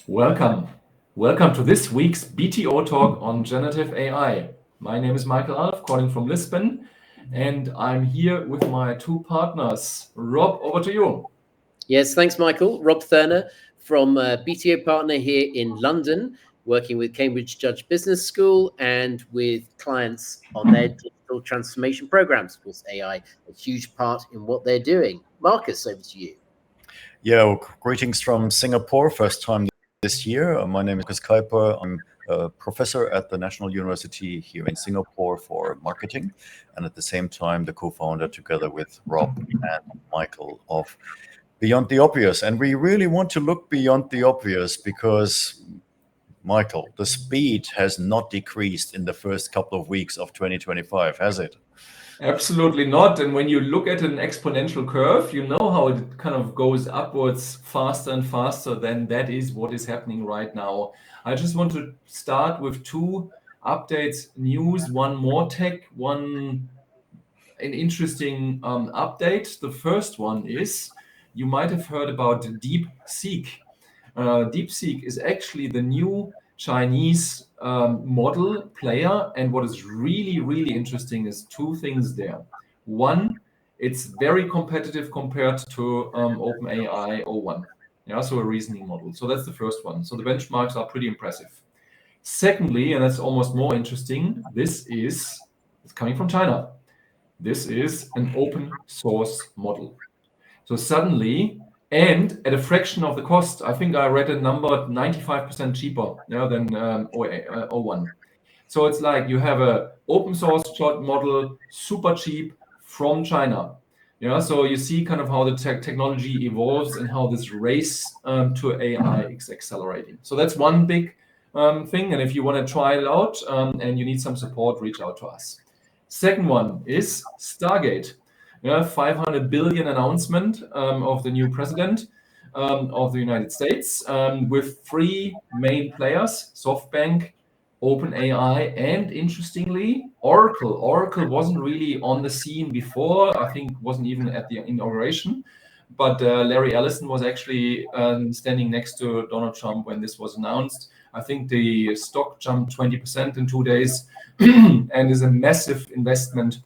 Welcome. Welcome to this week's BTO talk on generative AI. My name is Michael Alf, calling from Lisbon, and I'm here with my two partners. Rob, over to you. Yes, thanks, Michael. Rob Thurner from BTO Partner here in London, working with Cambridge Judge Business School and with clients on their digital transformation programs. Of course, AI, a huge part in what they're doing. Markus, over to you. Yeah, well, greetings from Singapore. First time this year. My name is Markus Keiper. I'm a professor at the National University here in Singapore for marketing, and at the same time, the co-founder together with Rob and Michael of Beyond the Obvious. And we really want to look beyond the obvious because, Michael, the speed has not decreased in the first couple of weeks of 2025, has it? Absolutely not. And when you look at an exponential curve, you know how it kind of goes upwards faster and faster. Then that is what is happening right now. I just want to start with two updates, news, one more tech, an interesting update. The first one is you might have heard about DeepSeek. DeepSeek is actually the new Chinese model player. And what is really, really interesting is two things there. One, it's very competitive compared to OpenAI O1. Yeah, so a reasoning model. So that's the first one. So the benchmarks are pretty impressive. Secondly, and that's almost more interesting, it's coming from China. This is an open source model. So suddenly, and at a fraction of the cost, I think I read a number 95% cheaper than O1. So it's like you have a open source model, super cheap from China. Yeah, so you see kind of how the technology evolves and how this race to AI is accelerating. So that's one big thing. And if you want to try it out and you need some support, reach out to us. Second one is Stargate. Yeah, 500 billion announcement of the new president of the United States with three main players, Softbank, OpenAI, and interestingly, Oracle. Oracle wasn't really on the scene before. I think wasn't even at the inauguration. But Larry Ellison was actually standing next to Donald Trump when this was announced. I think the stock jumped 20% in 2 days and is a massive investment.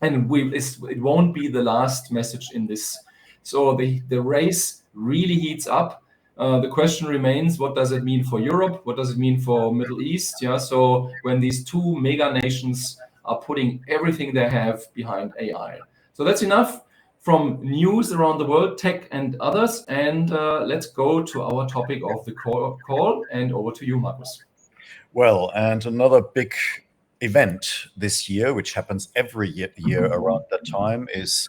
And it won't be the last message in this. So the race really heats up. The question remains, what does it mean for Europe? What does it mean for Middle East? Yeah. So when these two mega nations are putting everything they have behind AI. So that's enough from news around the world, tech and others. And let's go to our topic of the call. And over to you, Markus. Well, and another big event this year, which happens every year around that time, is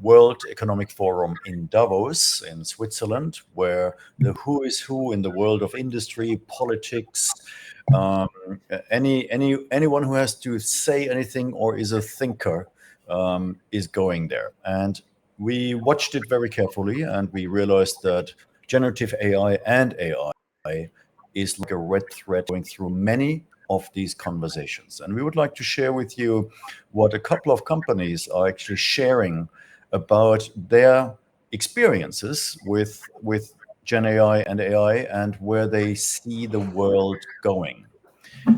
World Economic Forum in Davos in Switzerland, where the who is who in the world of industry, politics, anyone who has to say anything or is a thinker is going there. And we watched it very carefully, and we realized that generative AI and AI is like a red thread going through many of these conversations. And we would like to share with you what a couple of companies are actually sharing about their experiences with Gen AI and AI and where they see the world going.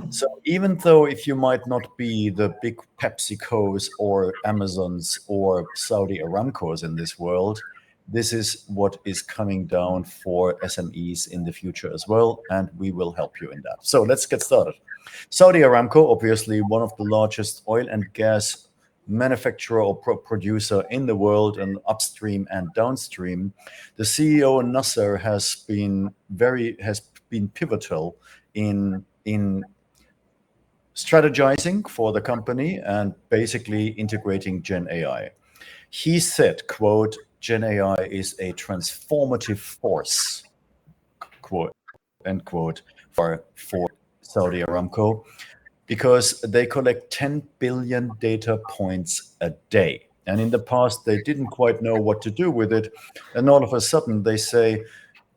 So even though if you might not be the big PepsiCos or Amazons or Saudi Aramcos in this world, this is what is coming down for SMEs in the future as well, and we will help you in that. So let's get started. Saudi Aramco, obviously one of the largest oil and gas manufacturer or producer in the world, and upstream and downstream. The CEO Nasser has been pivotal in strategizing for the company and basically integrating Gen AI. He said, quote, Gen AI is a transformative force, quote, end quote, for Saudi Aramco, because they collect 10 billion data points a day. And in the past, they didn't quite know what to do with it. And all of a sudden, they say,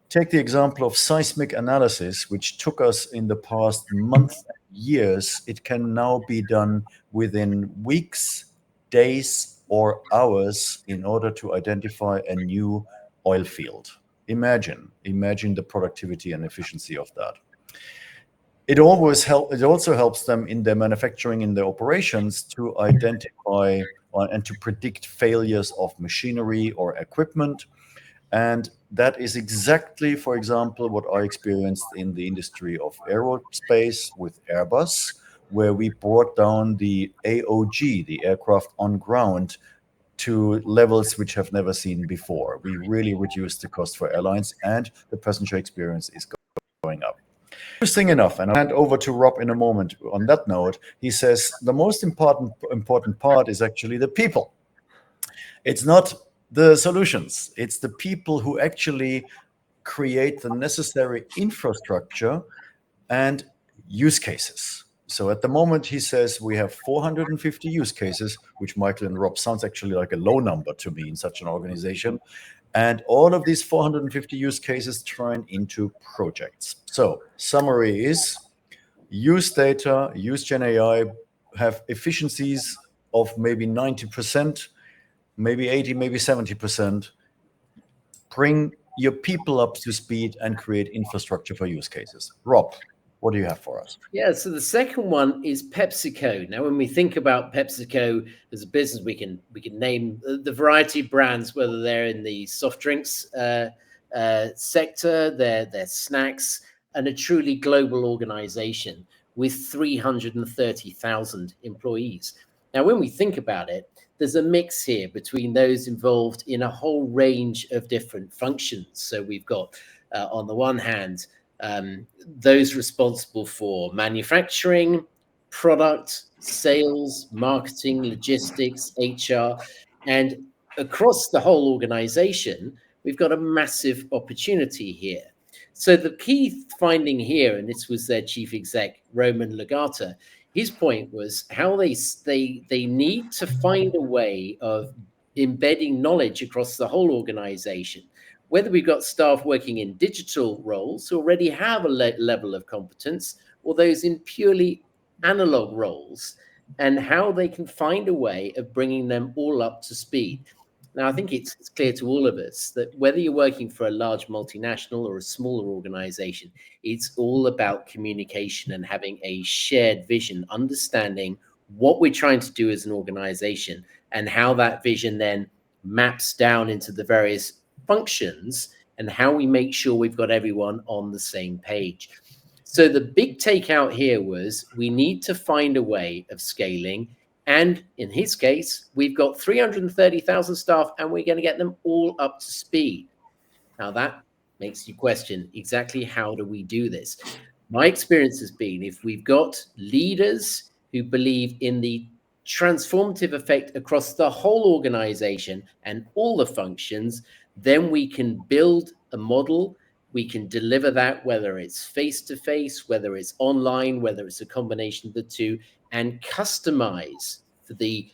take the example of seismic analysis, which took us in the past months and years. It can now be done within weeks, days, or hours in order to identify a new oil field. Imagine the productivity and efficiency of that. It also helps them in their manufacturing, in their operations, to identify and to predict failures of machinery or equipment. And that is exactly, for example, what I experienced in the industry of aerospace with Airbus, where we brought down the AOG, the aircraft on ground, to levels which have never seen before. We really reduced the cost for airlines, and the passenger experience is going up. Interesting enough, and I'll hand over to Rob in a moment. On that note, he says the most important part is actually the people. It's not the solutions. It's the people who actually create the necessary infrastructure and use cases. So at the moment, he says we have 450 use cases, which Michael and Rob sounds actually like a low number to me in such an organization. And all of these 450 use cases turn into projects. So summary is use data, use Gen AI, have efficiencies of maybe 90%, maybe 80, maybe 70%. Bring your people up to speed and create infrastructure for use cases. Rob, what do you have for us? Yeah, so the second one is PepsiCo. Now, when we think about PepsiCo as a business, we can name the variety of brands, whether they're in the soft drinks sector, their snacks, and a truly global organization with 330,000 employees. Now, when we think about it, there's a mix here between those involved in a whole range of different functions. So we've got, on the one hand, those responsible for manufacturing, product, sales, marketing, logistics, HR, and across the whole organization, we've got a massive opportunity here. So the key finding here, and this was their chief exec, Roman Legata, his point was how they need to find a way of embedding knowledge across the whole organization. Whether we've got staff working in digital roles who already have a level of competence, or those in purely analog roles, and how they can find a way of bringing them all up to speed. Now, I think it's clear to all of us that whether you're working for a large multinational or a smaller organization, it's all about communication and having a shared vision, understanding what we're trying to do as an organization and how that vision then maps down into the various functions and how we make sure we've got everyone on the same page. So the big takeout here was we need to find a way of scaling. And in his case, we've got 330,000 staff and we're going to get them all up to speed. Now that makes you question exactly how do we do this? My experience has been if we've got leaders who believe in the transformative effect across the whole organization and all the functions, then we can build a model. We can deliver that, whether it's face-to-face, whether it's online, whether it's a combination of the two, and customize for the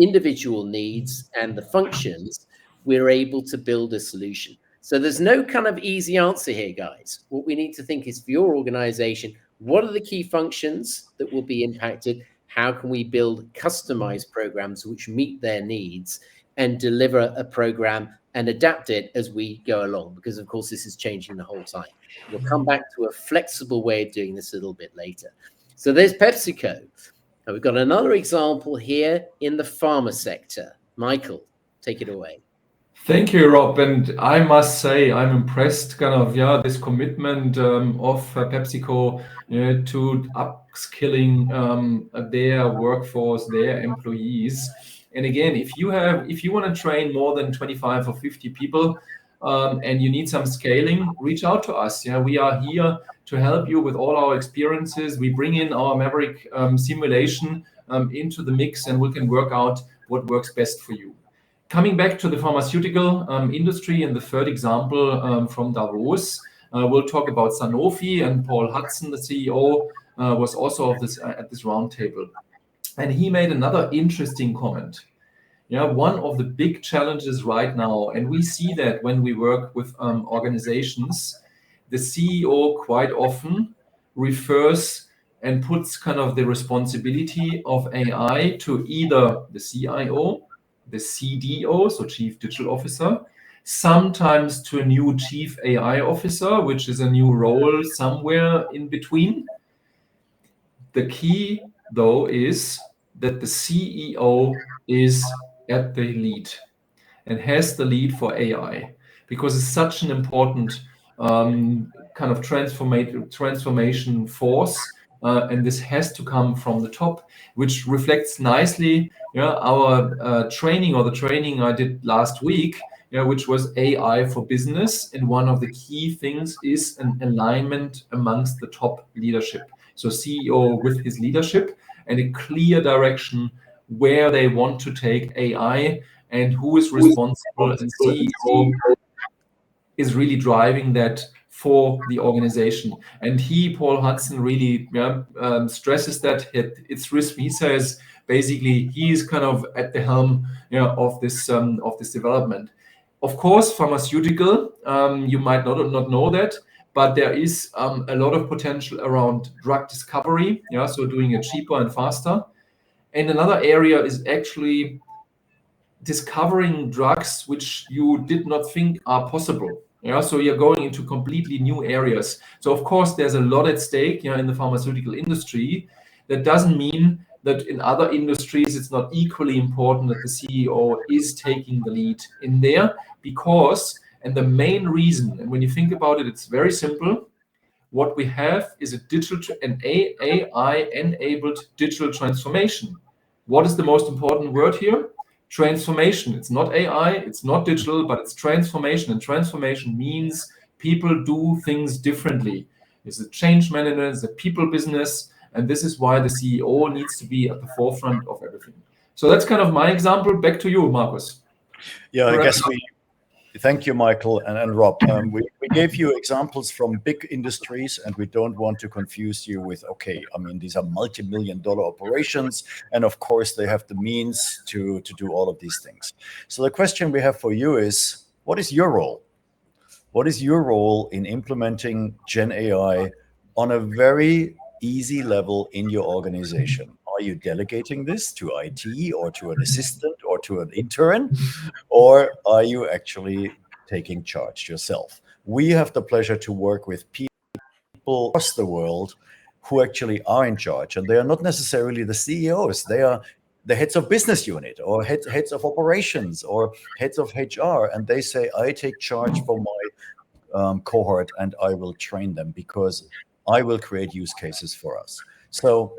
individual needs and the functions. We're able to build a solution. So there's no kind of easy answer here, guys. What we need to think is for your organization, what are the key functions that will be impacted? How can we build customized programs which meet their needs and deliver a program and adapt it as we go along? Because, of course, this is changing the whole time. We'll come back to a flexible way of doing this a little bit later. So there's PepsiCo. Now we've got another example here in the pharma sector. Michael, take it away. Thank you, Rob. And I must say, I'm impressed, this commitment of PepsiCo to upskilling their workforce, their employees. And again, if you want to train more than 25 or 50 people and you need some scaling, reach out to us. We are here to help you with all our experiences. We bring in our Maverick simulation into the mix, and we can work out what works best for you. Coming back to the pharmaceutical industry, and the third example from Davos, we'll talk about Sanofi, and Paul Hudson, the CEO, was also at this roundtable. And he made another interesting comment. One of the big challenges right now, and we see that when we work with organizations, the CEO quite often refers and puts kind of the responsibility of AI to either the CIO, the CDO, so Chief Digital Officer, sometimes to a new chief AI officer, which is a new role somewhere in between. The key, though, is that the CEO is at the lead and has the lead for AI, because it's such an important kind of transformation force, and this has to come from the top, which reflects nicely our training, or the training I did last week, which was AI for business. And one of the key things is an alignment amongst the top leadership. So CEO with his leadership and a clear direction where they want to take AI and who is responsible, and CEO is really driving that for the organization. And Paul Hudson, really stresses that it's risk. He says basically he is kind of at the helm of this development. Of course, pharmaceutical, you might not know that, but there is a lot of potential around drug discovery, so doing it cheaper and faster. And another area is actually discovering drugs which you did not think are possible. So you're going into completely new areas. So of course, there's a lot at stake in the pharmaceutical industry. That doesn't mean that in other industries it's not equally important that the CEO is taking the lead in there, because, and the main reason, and when you think about it, it's very simple. What we have is an AI-enabled digital transformation. What is the most important word here? Transformation. It's not AI, it's not digital, but it's transformation. And transformation means people do things differently. It's a change management, it's a people business, and this is why the CEO needs to be at the forefront of everything. So that's kind of my example. Back to you, Markus. Yeah, I guess thank you, Michael and Rob. We gave you examples from big industries, and we don't want to confuse you with, okay, I mean, these are multi-million-dollar operations, and of course they have the means to do all of these things. So the question we have for you is, what is your role? What is your role in implementing Gen AI on a very easy level in your organization? Are you delegating this to IT or to an assistant or to an intern, or are you actually taking charge yourself? We have the pleasure to work with people across the world who actually are in charge, and they are not necessarily the CEOs. They are the heads of business unit or heads of operations or heads of HR, and they say, I take charge for my cohort and I will train them because I will create use cases for us. So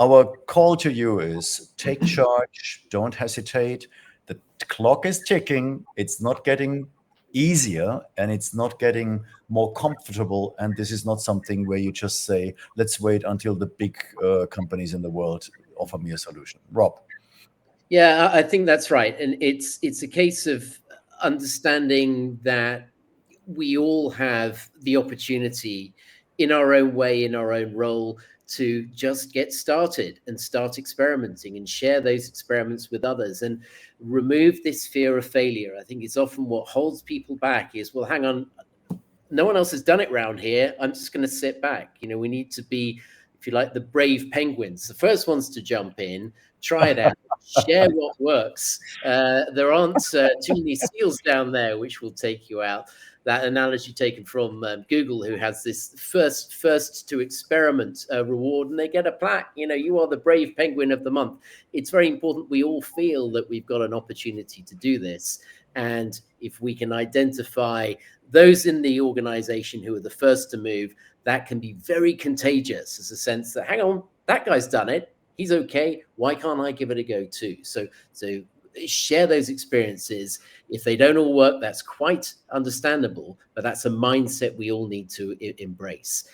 our call to you is take charge, don't hesitate. The clock is ticking. It's not getting easier and it's not getting more comfortable. And this is not something where you just say, let's wait until the big companies in the world offer me a solution. Rob. Yeah, I think that's right. And it's a case of understanding that we all have the opportunity in our own way, in our own role, to just get started and start experimenting and share those experiments with others and remove this fear of failure. I think it's often what holds people back is, well, hang on, no one else has done it around here. I'm just going to sit back. We need to be, if you like, the brave penguins, the first ones to jump in, try it out, share what works. There aren't too many seals down there which will take you out. That analogy taken from Google, who has this first to experiment reward, and they get a plaque. You are the brave penguin of the month. It's very important we all feel that we've got an opportunity to do this. And if we can identify those in the organization who are the first to move, that can be very contagious, as a sense that, hang on, that guy's done it. He's okay. Why can't I give it a go too? So share those experiences. If they don't all work, that's quite understandable, but that's a mindset we all need to embrace.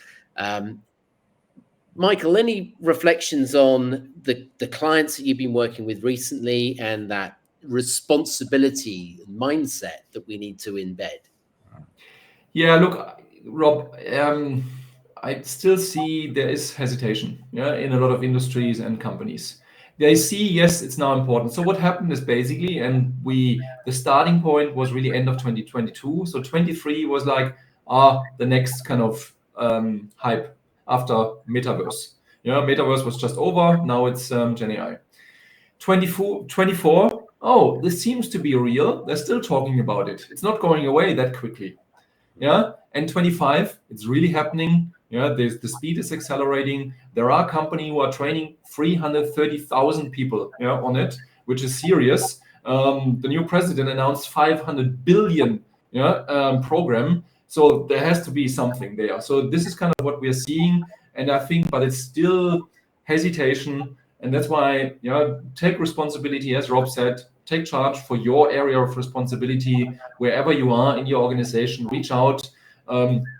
Michael, any reflections on the clients that you've been working with recently and that responsibility mindset that we need to embed? Yeah, look, Rob, I still see there is hesitation in a lot of industries and companies. They see, yes, it's now important. So what happened is basically, and the starting point was really end of 2022. So 23 was like the next kind of hype after metaverse. Metaverse was just over. Now it's Gen AI. 24 oh, this seems to be real. They're still talking about it. It's not going away that quickly. Yeah, and 25, it's really happening. Yeah, the speed is accelerating. There are companies who are training 330,000 people, on it, which is serious. The new president announced 500 billion program. So there has to be something there. So this is kind of what we're seeing. And I think, but it's still hesitation. And that's why, take responsibility, as Rob said, take charge for your area of responsibility wherever you are in your organization. Reach out,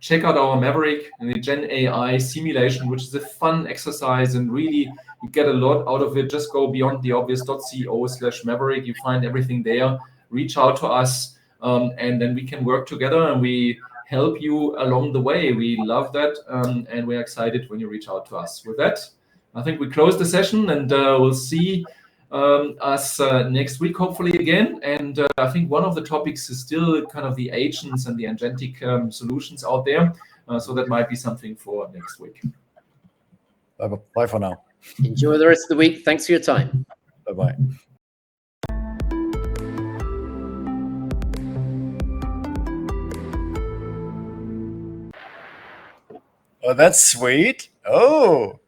check out our Maverick and the Gen AI simulation, which is a fun exercise and really you get a lot out of it. Just go beyond the obvious.co/Maverick. You find everything there. Reach out to us, and then we can work together and we help you along the way. We love that, and we're excited when you reach out to us. With that, I think we close the session, and we'll see us next week, hopefully again. And I think one of the topics is still kind of the agents and the agentic solutions out there. So that might be something for next week. Bye for now. Enjoy the rest of the week. Thanks for your time. Bye-bye. Oh, that's sweet. Oh.